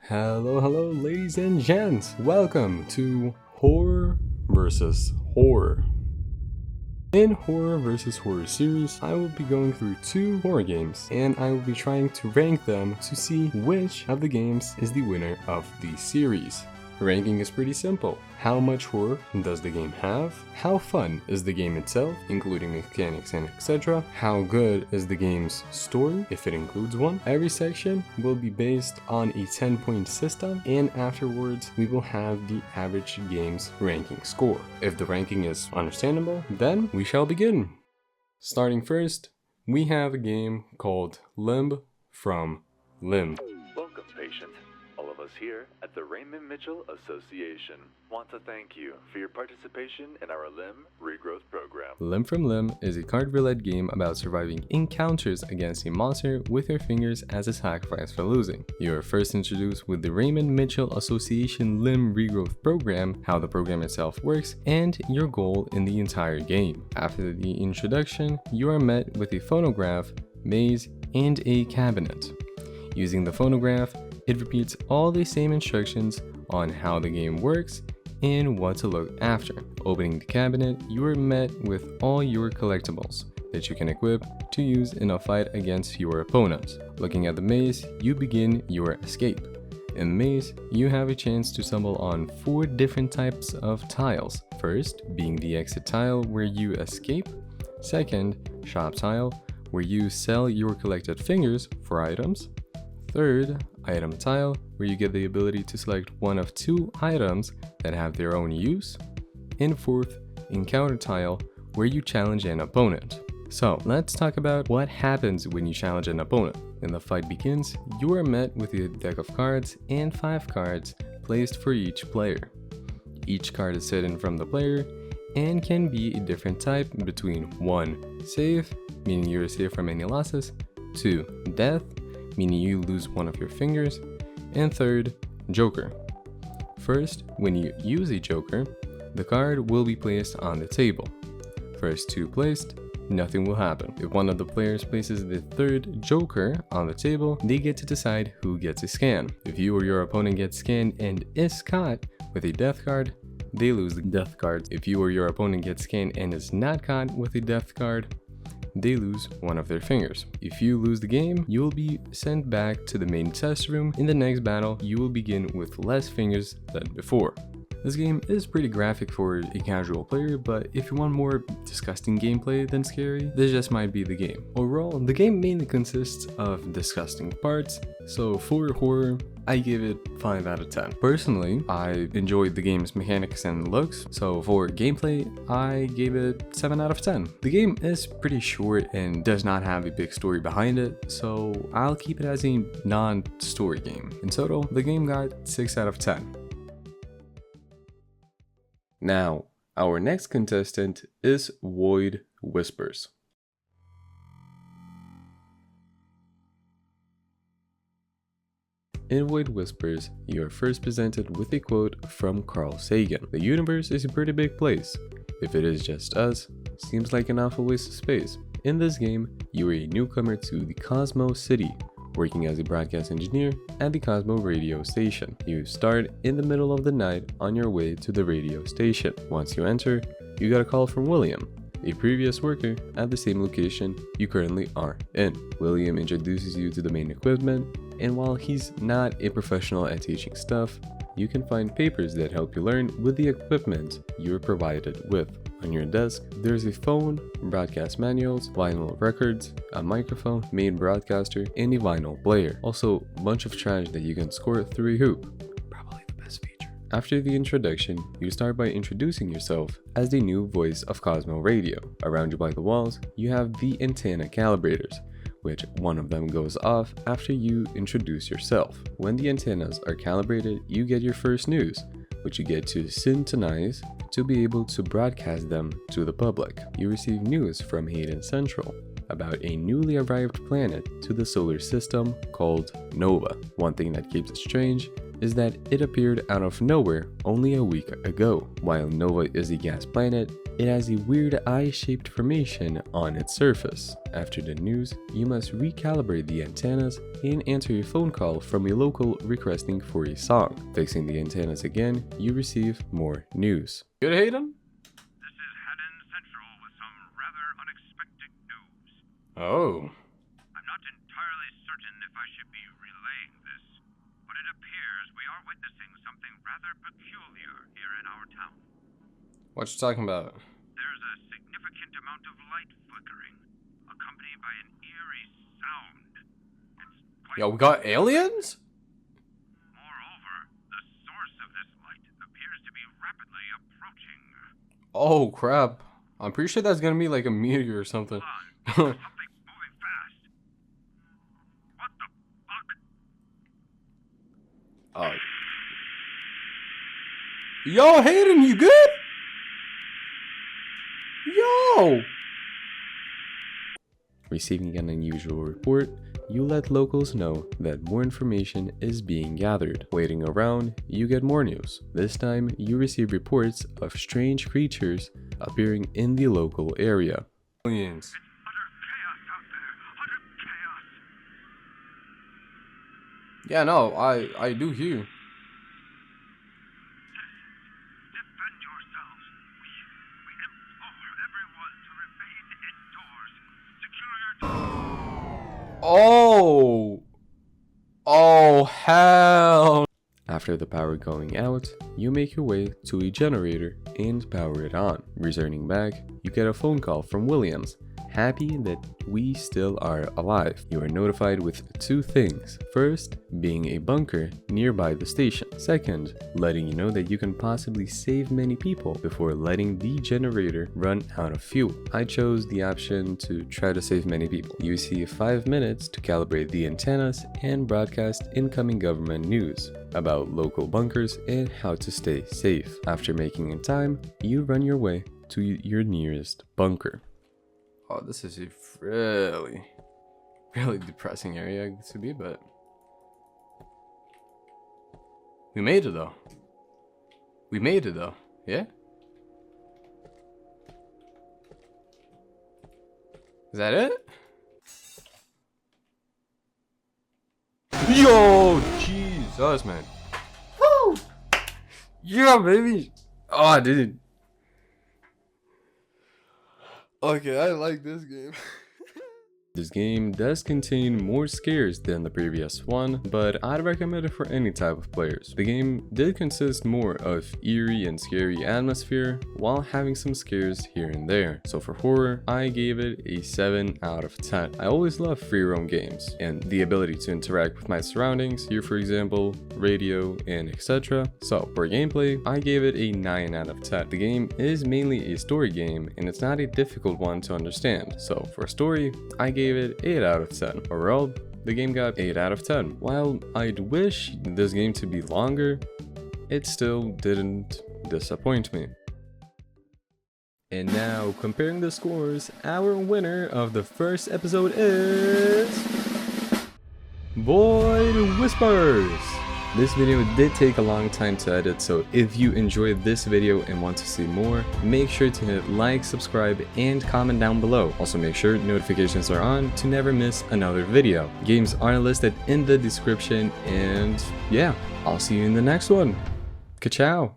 Hello, ladies and gents. Welcome to Horror vs. Horror. In Horror vs. Horror series, I will be going through two horror games, and I will be trying to rank them to see which of the games is the winner of the series. Ranking is pretty simple. How much horror does the game have? How fun is the game itself, including mechanics and etc.? How good is the game's story, if it includes one? Every section will be based on a 10-point system, and afterwards we will have the average game's ranking score. If the ranking is understandable, then we shall begin. Starting first, we have a game called Limb from Limb. Welcome, patient. All of us here at the Raymond Mitchell Association want to thank you for your participation in our Limb Regrowth Program. Limb from Limb is a card roulette game about surviving encounters against a monster with your fingers as a sacrifice for losing. You are first introduced with the Raymond Mitchell Association Limb Regrowth Program, how the program itself works, and your goal in the entire game. After the introduction, you are met with a phonograph, maze, and a cabinet. Using the phonograph, it repeats all the same instructions on how the game works and what to look after. Opening the cabinet, you are met with all your collectibles that you can equip to use in a fight against your opponent. Looking at the maze, you begin your escape. In the maze, you have a chance to stumble on 4 different types of tiles. First, being the exit tile where you escape. Second, shop tile, where you sell your collected fingers for items. Third, item tile, where you get the ability to select one of 2 items that have their own use. And fourth, encounter tile, where you challenge an opponent. So let's talk about what happens when you challenge an opponent. When the fight begins, you are met with a deck of cards and 5 cards placed for each player. Each card is hidden from the player and can be a different type between 1. Save, meaning you're safe from any losses. 2. Death, meaning you lose one of your fingers. And third, Joker. First, when you use a Joker, the card will be placed on the table. First 2 placed, nothing will happen. If one of the players places the third Joker on the table, they get to decide who gets a scan. If you or your opponent gets scanned and is caught with a death card, they lose the death card. If you or your opponent gets scanned and is not caught with a death card, they lose one of their fingers. If you lose the game, you will be sent back to the main test room. In the next battle, you will begin with less fingers than before. This game is pretty graphic for a casual player, but if you want more disgusting gameplay than scary, this just might be the game. Overall, the game mainly consists of disgusting parts, so for horror, I give it 5 out of 10. Personally, I enjoyed the game's mechanics and looks, so for gameplay, I gave it 7 out of 10. The game is pretty short and does not have a big story behind it, so I'll keep it as a non-story game. In total, the game got 6 out of 10. Now, our next contestant is Void Whispers. In Void Whispers, you are first presented with a quote from Carl Sagan. The universe is a pretty big place. If it is just us, seems like an awful waste of space. In this game, you are a newcomer to the Cosmo City, working as a broadcast engineer at the Cosmo radio station. You start in the middle of the night on your way to the radio station. Once you enter, you get a call from William, a previous worker at the same location you currently are in. William introduces you to the main equipment, and while he's not a professional at teaching stuff, you can find papers that help you learn with the equipment you're provided with. On your desk, there's a phone, broadcast manuals, vinyl records, a microphone, main broadcaster, and a vinyl player. Also, a bunch of trash that you can score through a hoop. Probably the best feature. After the introduction, you start by introducing yourself as the new voice of Cosmo Radio. Around you by the walls, you have the antenna calibrators, which one of them goes off after you introduce yourself. When the antennas are calibrated, you get your first news, which you get to synchronize to be able to broadcast them to the public. You receive news from Hayden Central about a newly arrived planet to the solar system called Nova. One thing that keeps it strange is that it appeared out of nowhere only a week ago. While Nova is a gas planet, it has a weird eye-shaped formation on its surface. After the news, you must recalibrate the antennas and answer a phone call from a local requesting for a song. Fixing the antennas again, you receive more news. Good, Hayden? This is Haddon Central with some rather unexpected news. Oh. I'm not entirely certain if I should be relaying this, but it appears we are witnessing something rather peculiar here in our town. What you talking about? There's a significant amount of light flickering, accompanied by an eerie sound. It's quite... Yo, we got aliens? Moreover, the source of this light appears to be rapidly approaching. Oh, crap. I'm pretty sure that's gonna be like a meteor or something. Something moving fast. What the fuck? Yo, Hayden, you good? Yo! Receiving an unusual report, you let locals know that more information is being gathered. Waiting around, you get more news. This time, you receive reports of strange creatures appearing in the local area. Aliens. Utter chaos out there. Utter chaos. Yeah, no, I do hear. Defend yourselves. We implore everyone to remain indoors. Secure your... Oh, hell. After the power going out, you make your way to a generator and power it on. Returning back, you get a phone call from Williams, happy that we still are alive. You are notified with two things. First, being a bunker nearby the station. Second, letting you know that you can possibly save many people before letting the generator run out of fuel. I chose the option to try to save many people. You see 5 minutes to calibrate the antennas and broadcast incoming government news about local bunkers and how to stay safe. After making in time, you run your way to your nearest bunker. Oh, this is a really depressing area to be, but we made it though. We made it though, yeah? Is that it? Yo, Jesus, man. Woo! Yeah, baby. Oh, dude. Okay, I like this game. This game does contain more scares than the previous one, but I'd recommend it for any type of players. The game did consist more of eerie and scary atmosphere, while having some scares here and there. So for horror, I gave it a 7 out of 10. I always love free roam games, and the ability to interact with my surroundings, here for example, radio, and etc. So for gameplay, I gave it a 9 out of 10. The game is mainly a story game, and it's not a difficult one to understand. So for story, I gave it 8 out of 10. Overall, the game got 8 out of 10. While I'd wish this game to be longer, it still didn't disappoint me. And now, comparing the scores, our winner of the first episode is Void Whispers. This video did take a long time to edit, so if you enjoyed this video and want to see more, make sure to hit like, subscribe, and comment down below. Also make sure notifications are on to never miss another video. Games are listed in the description, and yeah, I'll see you in the next one. Ka-chow!